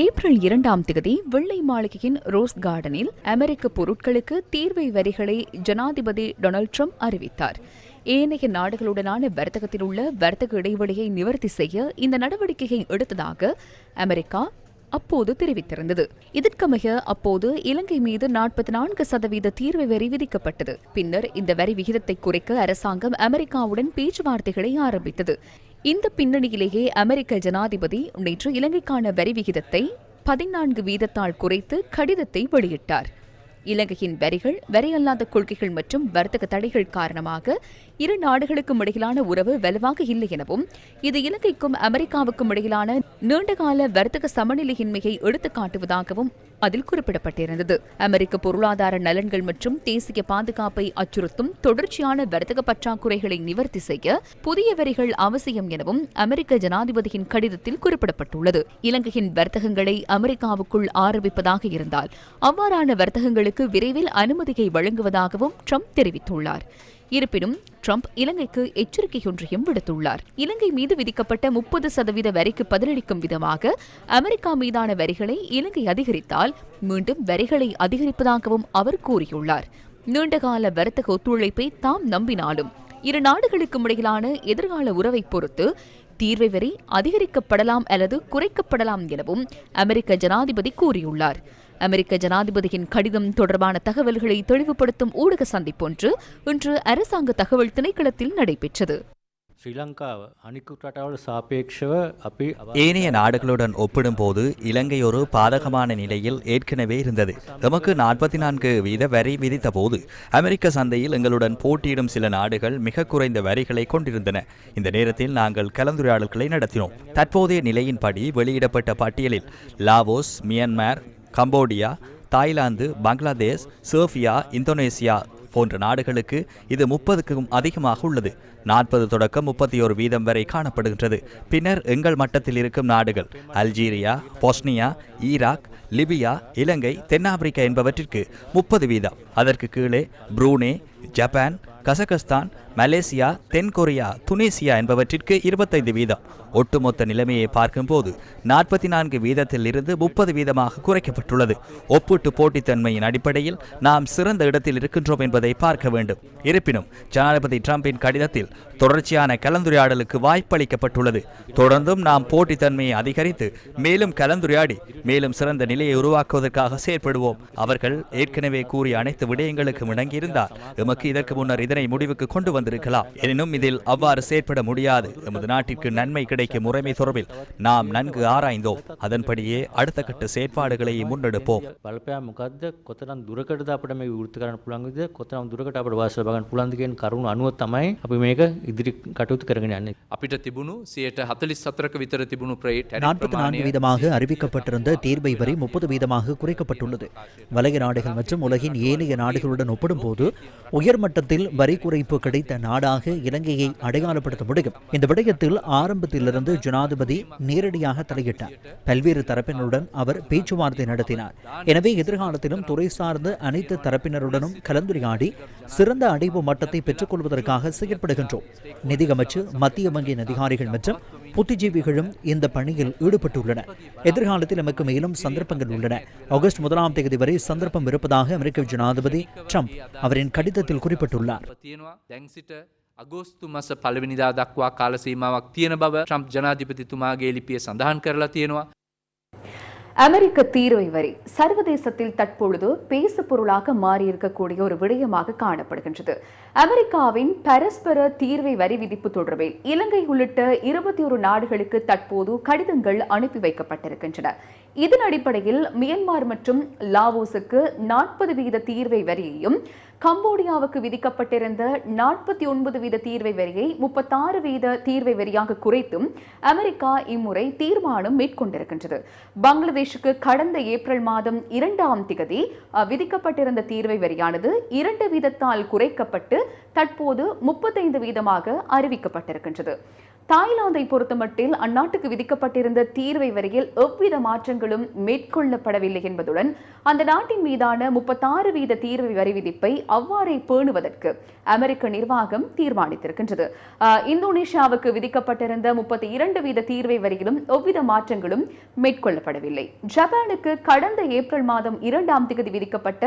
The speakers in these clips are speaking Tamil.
ஏப்ரல் 2ஆம் தேதி வெள்ளை மாளிகையின் ரோஸ் கார்டனில் அமெரிக்க பொருட்களுக்கு தீர்வை வரிகளை ஜனாதிபதி டொனால்ட் ட்ரம்ப் அறிவித்தார். ஏனைய நாடுகளுடனான வர்த்தகத்தில் உள்ள வர்த்தக இடைவெளியை நிவர்த்தி செய்ய இந்த நடவடிக்கையை எடுத்ததாக அமெரிக்கா அப்போது தெரிவித்திருந்தது. இதற்கமைய அப்போது இலங்கை மீது 44% தீர்வை வரி விதிக்கப்பட்டது. பின்னர் இந்த வரி விகிதத்தை குறைக்க அரசாங்கம் அமெரிக்காவுடன் பேச்சுவார்த்தைகளை ஆரம்பித்தது. இந்த பின்னணியிலேயே அமெரிக்க ஜனாதிபதி நேற்று இலங்கைக்கான வரி விகிதத்தை 14% குறைத்து கடிதத்தை வெளியிட்டார். இலங்கையின் வரிகள், வரியல்லாத கொள்கைகள் மற்றும் வர்த்தக தடைகள் காரணமாக இரு நாடுகளுக்கும் இடையிலான உறவு வலுவாக இல்லை எனவும் இது இலங்கைக்கும் அமெரிக்காவுக்கும் இடையிலான நீண்டகால வர்த்தக சமநிலையின்மையை எடுத்துக்காட்டுவதாகவும் அதில் குறிப்பிடப்பட்டிருந்தது. அமெரிக்க பொருளாதார நலன்கள் மற்றும் தேசிய பாதுகாப்பை அச்சுறுத்தும் தொடர்ச்சியான வர்த்தக பற்றாக்குறைகளை நிவர்த்தி செய்ய புதிய வரிகள் அவசியம் எனவும் அமெரிக்க ஜனாதிபதியின் கடிதத்தில் குறிப்பிடப்பட்டுள்ளது. இலங்கையின் வர்த்தகங்களை அமெரிக்காவுக்குள் ஆரம்பிப்பதாக இருந்தால் அவ்வாறான வர்த்தகங்களுக்கு விரைவில் அனுமதியை வழங்குவதாகவும் ட்ரம்ப் தெரிவித்துள்ளார். இருப்பினும் ட்ரம்ப் இலங்கைக்கு எச்சரிக்கையொன்றையும் விடுத்துள்ளார். இலங்கை மீது விதிக்கப்பட்ட 30% வரிக்கு பதிலளிக்கும் விதமாக அமெரிக்கா மீதான வரிகளை இலங்கை அதிகரித்தால் மீண்டும் வரிகளை அதிகரிப்பதாகவும் அவர் கூறியுள்ளார். நீண்டகால வர்த்தக ஒத்துழைப்பை தாம் நம்பினாலும் இரு நாடுகளுக்கும் இடையிலான எதிர்கால உறவை பொறுத்து தீர்வை வரி அதிகரிக்கப்படலாம் அல்லது குறைக்கப்படலாம் எனவும் அமெரிக்க ஜனாதிபதி கூறியுள்ளார். அமெரிக்க ஜனாதிபதியின் கடிதம் தொடர்பான தகவல்களை தெளிவுபடுத்தும் ஊடக சந்திப்பொன்று இன்று அரசாங்க தகவல் திணைக்களத்தில் நடைபெற்றது. ஏனைய நாடுகளுடன் ஒப்பிடும்போது இலங்கை ஒரு பாதகமான நிலையில் ஏற்கனவே இருந்தது. நமக்கு 44% வரி விதித்த போது அமெரிக்க சந்தையில் எங்களுடன் போட்டியிடும் சில நாடுகள் மிக குறைந்த வரிகளை கொண்டிருந்தன. இந்த நேரத்தில் நாங்கள் கலந்துரையாடல்களை நடத்தினோம். தற்போதைய நிலையின்படி வெளியிடப்பட்ட பட்டியலில் Laos, Myanmar, Cambodia, Thailand, Bangladesh, Serbia, Indonesia போன்ற நாடுகளுக்கு இது 30க்கும் அதிகமாக உள்ளது. 40 தொடக்கம் 31% வரை காணப்படுகின்றது. பின்னர் எங்கள் மட்டத்தில் இருக்கும் நாடுகள் அல்ஜீரியா, பொஸ்னியா, ஈராக், லிபியா, இலங்கை, தென்னாப்பிரிக்கா என்பவற்றிற்கு 30%. அதற்கு கீழே புரூனே, ஜப்பான், கசகஸ்தான், மலேசியா, தென்கொரியா, துனிசியா என்பவற்றிற்கு 25%. ஒட்டுமொத்த நிலைமையை பார்க்கும்போது 44% இருந்து 30% குறைக்கப்பட்டுள்ளது. ஒப்பீட்டு போட்டித்தன்மையின் அடிப்படையில் நாம் சிறந்த இடத்தில் இருக்கின்றோம் என்பதை பார்க்க வேண்டும். இருப்பினும் ஜனாதிபதி டிரம்பின் கடிதத்தில் தொடர்ச்சியான கலந்துரையாடலுக்கு வாய்ப்பளிக்கப்பட்டுள்ளது. தொடர்ந்தும் நாம் போட்டித்தன்மையை அதிகரித்து மேலும் கலந்துரையாடி மேலும் சிறந்த நிலையை உருவாக்குவதற்காக செயற்படுவோம். அவர்கள் ஏற்கனவே கூறிய அனைத்து விடயங்களுக்கும் இணங்கியிருந்தால் எமக்கு இதற்கு முன்னர் இதனை முடிவுக்கு கொண்டு வந்திருக்கலாம். எனினும் இதில் அவ்வாறு செயற்பட முடியாது. எமது நாட்டிற்கு நன்மை கிடைக்கும் முறைமை தொடர்பில் நாம் நன்கு ஆராய்ந்தோம். அதன்படியே அடுத்த கட்ட செயற்பாடுகளை முன்னெடுப்போம். அறிவிக்கப்பட்டிருந்த தீர்வை வரி 30% குறைக்கப்பட்டுள்ளது. வலய நாடுகள் மற்றும் உலகின் ஏனைய நாடுகளுடன் ஒப்பிடும்போது உயர்மட்டத்தில் வரி குறைப்பு கிடைத்த நாடாக இலங்கையை அடையாளப்படுத்த முடியும். இந்த விடயத்தில் ஆரம்பத்திலிருந்து ஜனாதிபதி நேரடியாக தலையிட்டார். பல்வேறு தரப்பினருடன் அவர் பேச்சுவார்த்தை நடத்தினார். எனவே எதிர்காலத்திலும் துறை சார்ந்த அனைத்து தரப்பினருடனும் கலந்துரையாடி சிறந்த அடைவு மட்டத்தை பெற்றுக் கொள்வதற்காக செயற்படுகின்றோம். நிதியமைச்சு, மத்திய வங்கியின் அதிகாரிகள் மற்றும் புத்திஜீவிகளும் இந்த பணியில் ஈடுபட்டுள்ளனர். எதிர்காலத்தில் நமக்கு மேலும் சந்தர்ப்பங்கள் உள்ளன. ஆகஸ்ட் 1ஆம் தேதி வரை சந்தர்ப்பம் இருப்பதாக அமெரிக்க ஜனாதிபதி ட்ரம்ப் அவரின் கடிதத்தில் குறிப்பிட்டுள்ளார். අගෝස්තු මස පළවෙනිදා දක්වා කාල සීමාවක් තියෙන බව ට්‍රම්ප් ජනාධිපතිතුමාගේ ලිපිය සඳහන් කරලා තියෙනවා. அமெரிக்க தீர்வை வரி சர்வதேசத்தில் தற்பொழுது பேசு பொருளாக மாறியிருக்கக்கூடிய ஒரு விடயமாக காணப்படுகின்றது. அமெரிக்காவின் பரஸ்பர தீர்வை வரி விதிப்பு தொடர்பில் இலங்கை உள்ளிட்ட 21 நாடுகளுக்கு தற்போது கடிதங்கள் அனுப்பி வைக்கப்பட்டிருக்கின்றன. இதன் அடிப்படையில் மியான்மர் மற்றும் லாவோஸுக்கு 40% தீர்வை வரியையும், கம்போடியாவுக்கு விதிக்கப்பட்டிருந்த 49% தீர்வை வரியை 36% தீர்வை வரியாக குறைத்தும் அமெரிக்கா இம்முறை தீர்மானம் மேற்கொண்டிருக்கின்றது. பங்களாதேஷுக்கு கடந்த ஏப்ரல் மாதம் 2ஆம் தேதி விதிக்கப்பட்டிருந்த தீர்வை வரியானது 2% குறைக்கப்பட்டு தற்போது 35% அறிவிக்கப்பட்டிருக்கின்றது. தாய்லாந்தை பொறுத்தமட்டில் அந்நாட்டுக்கு விதிக்கப்பட்டிருந்த தீர்வை வரியில் எவ்வித மாற்றங்களும் மேற்கொள்ளப்படவில்லை என்பதுடன் அந்த நாட்டின் மீதான 36% தீர்வை வரி விதிப்பை அவ்வாறே பேணுவதற்கு அமெரிக்க நிர்வாகம் தீர்மானித்திருக்கின்றது. இந்தோனேஷியாவுக்கு விதிக்கப்பட்டிருந்த 32% தீர்வை வரியிலும் எவ்வித மாற்றங்களும் மேற்கொள்ளப்படவில்லை. ஜப்பானுக்கு கடந்த ஏப்ரல் மாதம் 2ஆம் தேதி விதிக்கப்பட்ட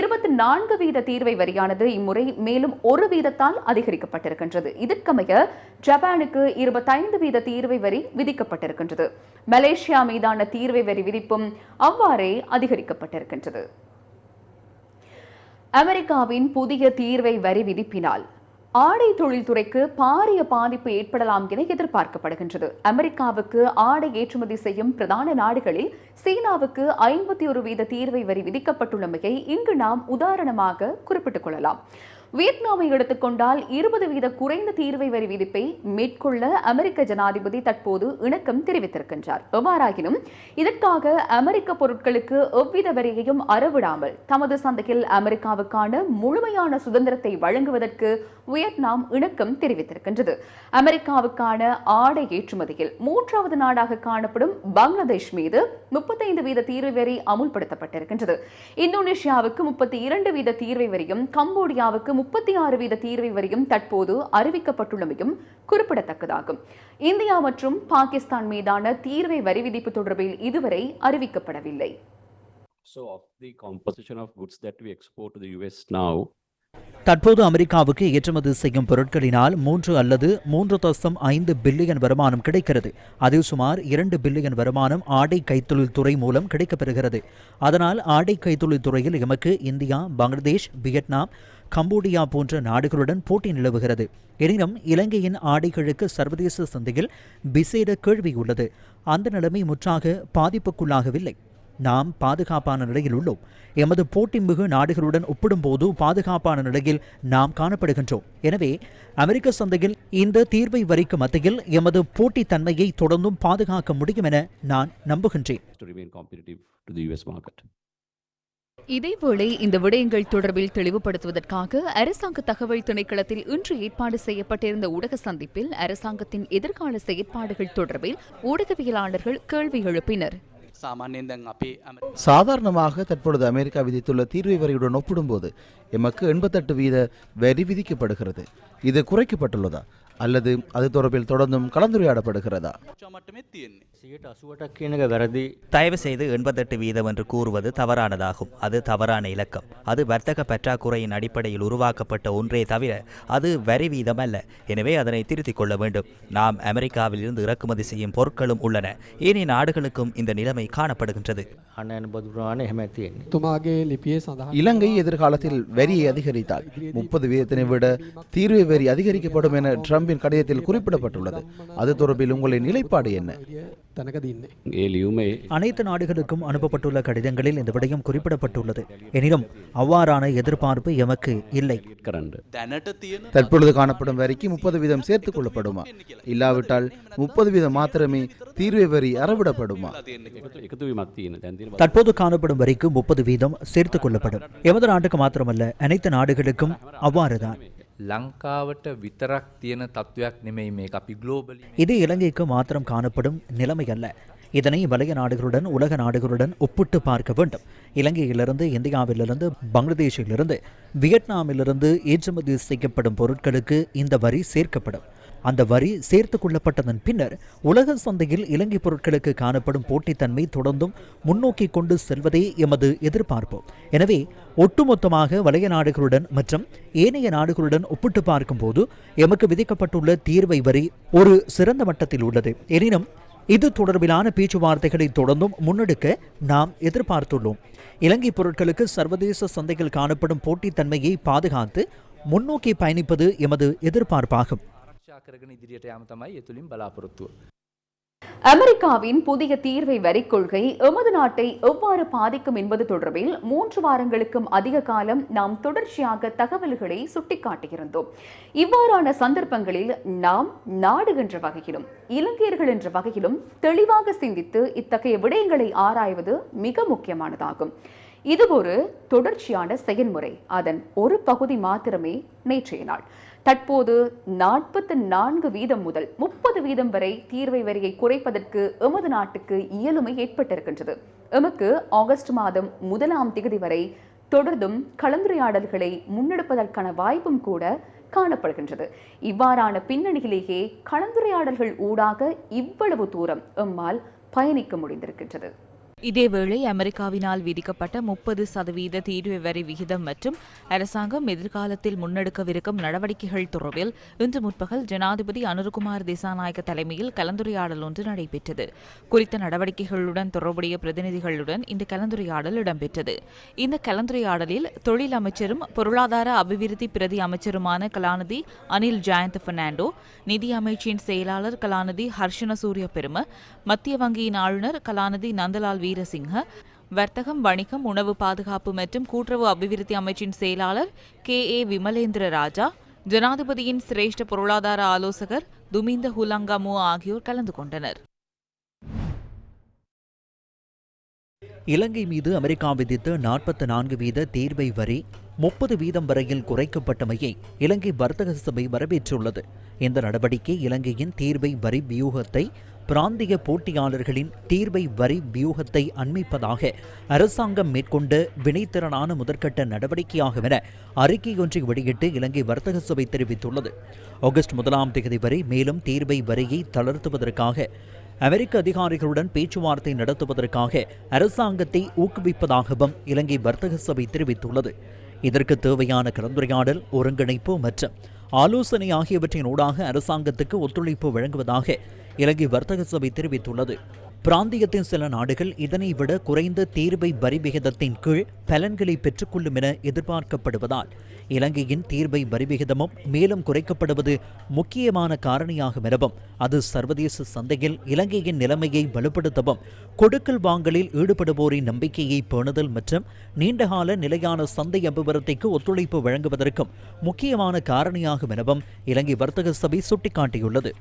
24% தீர்வை வரியானது இம்முறை மேலும் 1% அதிகரிக்கப்பட்டிருக்கின்றது. இதற்கமைய ஜப்பானுக்கு 25% தீர்வை வரி விதிக்கப்பட்டிருக்கின்றது. மலேசியா மீதான தீர்வை வரி விதிப்பும் அவ்வாறே அதிகரிக்கப்பட்டிருக்கின்றது. அமெரிக்காவின் புதிய தீர்வை வரி விதிப்பினால் ஆடை தொழில்துறைக்கு பாரிய பாதிப்பு ஏற்படலாம் என எதிர்பார்க்கப்படுகின்றது. அமெரிக்காவுக்கு ஆடை ஏற்றுமதி செய்யும் பிரதான நாடுகளில் சீனாவுக்கு 51% தீர்வை வரி விதிக்கப்பட்டுள்ளமையை இங்கு நாம் உதாரணமாக குறிப்பிட்டுக் கொள்ளலாம். வியட்நாமை எடுத்துக்கொண்டால் 20% குறைந்த தீர்வை வரி விதிப்பை மேற்கொள்ள அமெரிக்க ஜனாதிபதி தற்போது இணக்கம் தெரிவித்திருக்கின்றார். எவ்வாறாயினும் இதற்காக அமெரிக்க பொருட்களுக்கு எவ்வித வரியையும் அறவிடாமல் தமது சந்தையில் அமெரிக்காவுக்கான முழுமையான சுதந்திரத்தை வழங்குவதற்கு வியட்நாம் இணக்கம் தெரிவித்திருக்கின்றது. அமெரிக்காவுக்கான ஆடை ஏற்றுமதியில் 3வது நாடாக காணப்படும் பங்களாதேஷ் மீது 35% தீர்வை வரி அமுல்படுத்தப்பட்டிருக்கின்றது. இந்தோனேஷியாவுக்கு 32% தீர்வை வரியும் கம்போடியாவுக்கு 36% தீர்வை வரியும் தற்போது அறிவிக்கப்பட்டுள்ளமையும் குறிப்பிடத்தக்கதாகும். இந்தியா மற்றும் பாகிஸ்தான் மீதான தீர்வை வரி விதிப்பு தொடர்பில் இதுவரை அறிவிக்கப்படவில்லை. So of the composition of goods that we export to the US now, தற்போது அமெரிக்காவுக்கு ஏற்றுமதி செய்யும் பொருட்களினால் 3 அல்லது 3.5 பில்லியன் வருமானம் கிடைக்கிறது. அதில் சுமார் 2 பில்லியன் வருமானம் ஆடை கைத்தொழில் துறை மூலம் கிடைக்கப்பெறுகிறது. அதனால் ஆடை கைத்தொழில் துறையில் எமக்கு இந்தியா, பங்களாதேஷ், வியட்நாம், கம்போடியா போன்ற நாடுகளுடன் போட்டி நிலவுகிறது. எனினும் இலங்கையின் ஆடைகளுக்கு சர்வதேச சந்தையில் விசேட கேள்வி உள்ளது. அந்த நிலைமை முற்றாக பாதிப்புக்குள்ளாகவில்லை. நாம் பாதுகாப்பான நிலையில் உள்ளோம். எமது போட்டி மிகு நாடுகளுடன் ஒப்பிடும்போது பாதுகாப்பான நிலையில் நாம் காணப்படுகின்றோம். எனவே அமெரிக்க சந்தையில் இந்த தீர்வை வரிக்கு மத்தியில் எமது போட்டி தன்மையை தொடர்ந்தும் பாதுகாக்க முடியும் என நான் நம்புகின்றேன். இதேவேளை இந்த விடயங்கள் தொடர்பில் தெளிவுபடுத்துவதற்காக அரசாங்க தகவல் திணைக்களத்தில் இன்று ஏற்பாடு செய்யப்பட்டிருந்த ஊடக சந்திப்பில் அரசாங்கத்தின் எதிர்கால செயற்பாடுகள் தொடர்பில் ஊடகவியலாளர்கள் கேள்வி எழுப்பினர். சாதாரணமாக தற்பொழுது அமெரிக்கா விதித்துள்ள தீர்வை வரியுடன் ஒப்பிடும்போது எமக்கு 88% வரி விதிக்கப்படுகிறது. இது குறைக்கப்பட்டுள்ளதா அல்லது அது தொடர்பில் தொடர்ந்தும் கலந்துரையாடப்படுகிறதா? தயவு செய்து 88% என்று கூறுவது தவறானதாகும். அது தவறான இலக்கம். அது வர்த்தக பற்றாக்குறையின் அடிப்படையில் உருவாக்கப்பட்ட ஒன்றே தவிர அது வரி வீதம் அல்ல. எனவே அதனை திருத்திக் கொள்ள வேண்டும். நாம் அமெரிக்காவில் இருந்து இறக்குமதி செய்யும் பொருட்களும் உள்ளன. ஏனைய நாடுகளுக்கும் இந்த நிலைமை காணப்படுகின்றது. இலங்கை எதிர்காலத்தில் வரியை அதிகரித்தால் 30% விட தீர்வை வரி அதிகரிக்கப்படும் என ட்ரம்பின் கடிதத்தில் குறிப்பிடப்பட்டுள்ளது. அது தொடர்பில் உங்களின் நிலைப்பாடு என்ன? அனைத்து நாடுகளுக்கும் அனுப்பப்பட்டுள்ள கடிதங்களில் இந்த விடயம் குறிப்பிடப்பட்டுள்ளது. எனினும் அவ்வாறான எதிர்பார்ப்பு எமக்கு இல்லை. தற்பொழுது காணப்படும் வரிக்கு 30% சேர்த்துக் கொள்ளப்படுமா? இல்லாவிட்டால் 30% மாத்திரமே தீர்வை வரி அறவிடப்படுமா? தற்போது காணப்படும் வரிக்கு 30% சேர்த்துக் கொள்ளப்படும். எமது நாட்டுக்கு மாத்திரமல்ல, அனைத்து நாடுகளுக்கும் அவ்வாறுதான். ලංකාවට විතරක් තියෙන තත්ත්වයක් නෙමෙයි මේක. අපි ග්ලෝබලි இது இலங்கைக்கு மாத்திரம் காணப்படும் நிலைமை அல்ல. இதனை வலய நாடுகளுடன் உலக நாடுகளுடன் ஒப்பிட்டு பார்க்க வேண்டும். இலங்கையிலிருந்து, இந்தியாவிலிருந்து, பங்களாதேஷிலிருந்து, வியட்நாமிலிருந்து ஏற்றுமதி செய்யப்படும் பொருட்களுக்கு இந்த வரி சேர்க்கப்படும். அந்த வரி சேர்த்துக் கொள்ளப்பட்டதன் பின்னர் உலக சந்தையில் இலங்கை பொருட்களுக்கு காணப்படும் போட்டித்தன்மை தொடர்ந்தும் முன்னோக்கி கொண்டு செல்வதே எமது எதிர்பார்ப்பு. எனவே ஒட்டுமொத்தமாக வலய நாடுகளுடன் மற்றும் ஏனைய நாடுகளுடன் ஒப்பிட்டு பார்க்கும்போது எமக்கு விதிக்கப்பட்டுள்ள தீர்வை வரி ஒரு சிறந்த மட்டத்தில் உள்ளது. எனினும் இது தொடர்பிலான பேச்சுவார்த்தைகளை தொடர்ந்தும் முன்னெடுக்க நாம் எதிர்பார்த்துள்ளோம். இலங்கை பொருட்களுக்கு சர்வதேச சந்தையில் காணப்படும் போட்டித்தன்மையை பாதுகாத்து முன்னோக்கி பயணிப்பது எமது எதிர்பார்ப்பாகும். அமெரிக்காவின் புதிய தீர்வை வரி கொள்கை எமது நாட்டை எவ்வாறு பாதிக்கும் என்பது தொடர்பில் 3 வாரங்களுக்கும் அதிக காலம் நாம் தொடர்ச்சியாக தகவல்களை சுட்டிக்காட்டியிருந்தோம். இவ்வாறான சந்தர்ப்பங்களில் நாம் நாடு என்ற வகையிலும் இலங்கையர்கள் என்ற வகையிலும் தெளிவாக சிந்தித்து இத்தகைய விடயங்களை ஆராய்வது மிக முக்கியமானதாகும். இது ஒரு தொடர்ச்சியான செயல்முறை. அதன் ஒரு பகுதி மாத்திரமே நேற்றைய நாள். தற்போது 44% முதல் 30% வரை தீர்வை வரியை குறைப்பதற்கு எமது நாட்டுக்கு இயலுமை ஏற்பட்டிருக்கின்றது. எமக்கு ஆகஸ்ட் மாதம் 1ஆம் தேதி வரை தொடர்ந்தும் கலந்துரையாடல்களை முன்னெடுப்பதற்கான வாய்ப்பும் கூட காணப்படுகின்றது. இவ்வாறான பின்னணியிலேயே கலந்துரையாடல்கள் ஊடாக இவ்வளவு தூரம் எம்மால் பயணிக்க முடிந்திருக்கின்றது. இதேவேளை அமெரிக்காவினால் விதிக்கப்பட்ட 30% தீர்வை வரி விகிதம் மற்றும் அரசாங்கம் எதிர்காலத்தில் முன்னெடுக்கவிருக்கும் நடவடிக்கைகள் தொடர்பில் இன்று முற்பகல் ஜனாதிபதி அனுரகுமார் திசாநாயக்க தலைமையில் கலந்துரையாடல் ஒன்று நடைபெற்றது. குறித்த நடவடிக்கைகளுடன் தொடர்புடைய பிரதிநிதிகளுடன் இந்த கலந்துரையாடல் இடம்பெற்றது. இந்த கலந்துரையாடலில் தொழில் அமைச்சரும் பொருளாதார அபிவிருத்தி பிரதி அமைச்சருமான கலாநிதி அனில் ஜெயந்த் பெர்னாண்டோ, நிதி அமைச்சின் செயலாளர் கலாநிதி ஹர்ஷன சூரிய பெரும, மத்திய வங்கியின் ஆளுநர் கலாநிதி நந்தலால் வீரசிங்க, வர்த்தகம், வணிகம், உணவு பாதுகாப்பு மற்றும் கூட்டுறவு அபிவிருத்தி அமைச்சின் செயலாளர் KA விமலேந்திர ராஜா, ஜனாதிபதியின் சிரேஷ்ட பொருளாதார ஆலோசகர் துமிந்த ஹுலங்காமு ஆகியோர் கலந்து கொண்டனர். இலங்கை மீது அமெரிக்கா விதித்த 44% தீர்வை வரி 30% வரையில் குறைக்கப்பட்டமையை இலங்கை வர்த்தக சபை வரவேற்றுள்ளது. இந்த நடவடிக்கை இலங்கையின் தீர்வை வரி வியூகத்தை பிராந்திய போட்டியாளர்களின் தீர்வை வரி வியூகத்தை அண்மிப்பதாக அரசாங்கம் மேற்கொண்ட வினைத்திறனான முதற்கட்ட நடவடிக்கையாகும் என அறிக்கையொன்றை வெளியிட்டு இலங்கை வர்த்தக சபை தெரிவித்துள்ளது. ஆகஸ்ட் 1ஆம் தேதி வரை மேலும் தீர்வை வரியை தளர்த்துவதற்காக அமெரிக்க அதிகாரிகளுடன் பேச்சுவார்த்தை நடத்துவதற்காக அரசாங்கத்தை ஊக்குவிப்பதாகவும் இலங்கை வர்த்தக சபை தெரிவித்துள்ளது. இதற்கு தேவையான கலந்துரையாடல், ஒருங்கிணைப்பு மற்றும் ஆலோசனை ஆகியவற்றின் ஊடாக அரசாங்கத்துக்கு ஒத்துழைப்பு வழங்குவதாக இலங்கை வர்த்தக சபை தெரிவித்துள்ளது. பிராந்தியத்தின் சில நாடுகள் இதனை விட குறைந்த தீர்வை வரி விகிதத்தின் கீழ் பலன்களை பெற்றுக்கொள்ளும் என எதிர்பார்க்கப்படுவதால் இலங்கையின் தீர்வை வரி விகிதமும் மேலும் குறைக்கப்படுவது முக்கியமான காரணியாகும் எனவும் அது சர்வதேச சந்தையில் இலங்கையின் நிலைமையை வலுப்படுத்தவும், கொடுக்கல் வாங்கலில் ஈடுபடுவோரின் நம்பிக்கையை பேணுதல் மற்றும் நீண்டகால நிலையான சந்தை அபிவிருத்திக்கு ஒத்துழைப்பு வழங்குவதற்கும் முக்கியமான காரணியாகும் எனவும் இலங்கை வர்த்தக சபை சுட்டிக்காட்டியுள்ளது.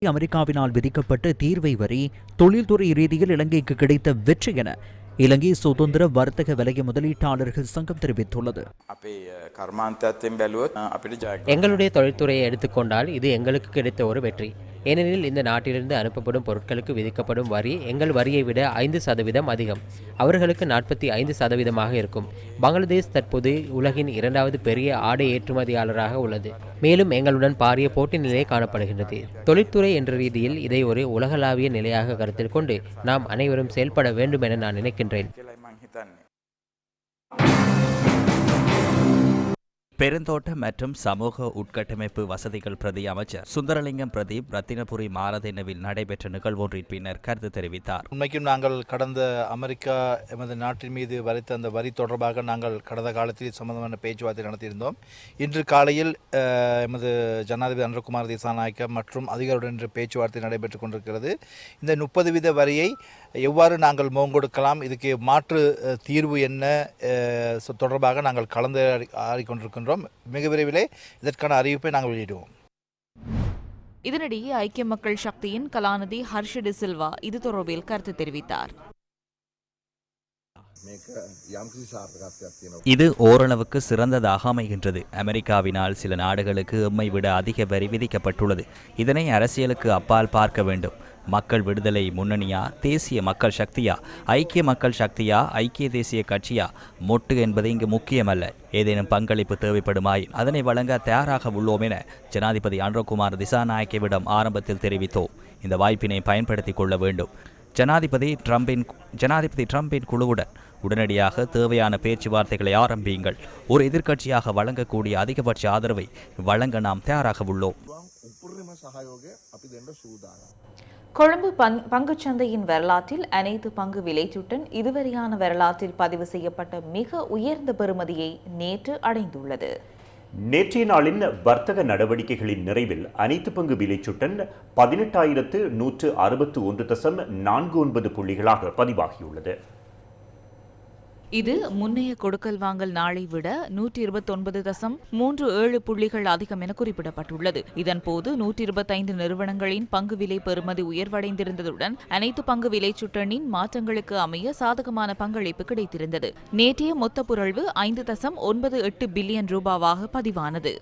அமெரிக்காவினால் விதிக்கப்பட்ட தீர்வை வரி தொழில்துறை ரீதியில் இலங்கைக்கு கிடைத்த வெற்றி என இலங்கை சுதந்திர வர்த்தக வலய முதலீட்டாளர்கள் சங்கம் தெரிவித்துள்ளது. எங்களுடைய தொழில்துறையை எடுத்துக்கொண்டால் இது எங்களுக்கு கிடைத்த ஒரு வெற்றி. ஏனெனில் இந்த நாட்டிலிருந்து அனுப்பப்படும் பொருட்களுக்கு விதிக்கப்படும் வரி எங்கள் வரியை விட 5% அதிகம். அவர்களுக்கு 45% இருக்கும். பங்களாதேஷ் தற்போது உலகின் 2வது பெரிய ஆடை ஏற்றுமதியாளராக உள்ளது. மேலும் எங்களுடன் பாரிய போட்டி நிலை காணப்படுகின்றது. தொழில்துறை என்ற ரீதியில் இதை ஒரு உலகளாவிய நிலையாக கருத்தில் கொண்டு நாம் அனைவரும் செயல்பட வேண்டும் என நான் நினைக்கின்றேன். பெருந்தோட்ட மற்றும் சமூக உட்கட்டமைப்பு வசதிகள் பிரதி அமைச்சர் சுந்தரலிங்கம் பிரதீப் ரத்தினபுரி மாரதெனவில் நடைபெற்ற நிகழ்வொன்றின் பின்னர் கருத்து தெரிவித்தார். உண்மைக்கும் நாங்கள் கடந்த அமெரிக்கா எமது நாட்டின் மீது வரித்த அந்த வரி தொடர்பாக நாங்கள் கடந்த காலத்தில் சம்பந்தமான பேச்சுவார்த்தை நடத்தியிருந்தோம். இன்று காலையில் எமது ஜனாதிபதி அனுரகுமார் திசாநாயக்க மற்றும் அதிகாரியுடன் இன்று பேச்சுவார்த்தை நடைபெற்றுக் கொண்டிருக்கிறது. இந்த 30% வரியை எவ்வாறு நாங்கள் முகங்கொடுக்கலாம், இதுக்கு மாற்று தீர்வு என்ன தொடர்பாக நாங்கள் கலந்து கொண்டிருக்கின்றோம். மிக விரைவிலே இதற்கான அறிவிப்பை நாங்கள் வெளியிடுவோம். இதனிடையே ஐக்கிய மக்கள் சக்தியின் கலாநிதி ஹர்ஷ டிசில்வா இது தொடர்பில் கருத்து தெரிவித்தார். இது ஓரளவுக்கு சிறந்ததாக அமைகின்றது. அமெரிக்காவினால் சில நாடுகளுக்கு எம்மை விட அதிக வரி விதிக்கப்பட்டுள்ளது. இதனை அரசியலுக்கு அப்பால் பார்க்க வேண்டும். மக்கள் விடுதலை முன்னணியா, தேசிய மக்கள் சக்தியா, ஐக்கிய மக்கள் சக்தியா, ஐக்கிய தேசிய கட்சியா, மொட்டு என்பது இங்கு முக்கியமல்ல. ஏதேனும் பங்களிப்பு தேவைப்படுமாயின் அதனை வழங்க தயாராக உள்ளோம் என ஜனாதிபதி அனுரகுமார் திசாநாயக்கவிடம் ஆரம்பத்தில் தெரிவித்தோம். இந்த வாய்ப்பினை பயன்படுத்திக் கொள்ள வேண்டும். ஜனாதிபதி ட்ரம்பின் குழுவுடன் உடனடியாக தேவையான பேச்சுவார்த்தைகளை ஆரம்பியுங்கள். ஒரு எதிர்க்கட்சியாக வழங்கக்கூடிய அதிகபட்ச ஆதரவை வழங்க நாம் தயாராக உள்ளோம். கொழும்பு பங்குச்சந்தையின் வரலாற்றில் அனைத்து பங்கு விலைச்சுட்டன் இதுவரையான வரலாற்றில் பதிவு செய்யப்பட்ட மிக உயர்ந்த பெறுமதியை நேற்று அடைந்துள்ளது. நேற்றைய நாளின் வர்த்தக நடவடிக்கைகளின் நிறைவில் அனைத்து பங்கு விலைச்சுட்டன் 18,161.49 புள்ளிகளாக பதிவாகியுள்ளது. இது முன்னைய கொடுக்கல் வாங்கல் நாளை விட 129.37 புள்ளிகள் அதிகம் என குறிப்பிடப்பட்டுள்ளது. இதன்போது 125 நிறுவனங்களின் பங்கு விலை பெறுமதி உயர்வடைந்திருந்ததுடன் அனைத்து பங்கு விலை சுட்டெண்ணின் மாற்றங்களுக்கு அமைய சாதகமான பங்களிப்பு கிடைத்திருந்தது. நேற்றைய மொத்த புரள்வு 5.98 பில்லியன் ரூபாவாக பதிவானது.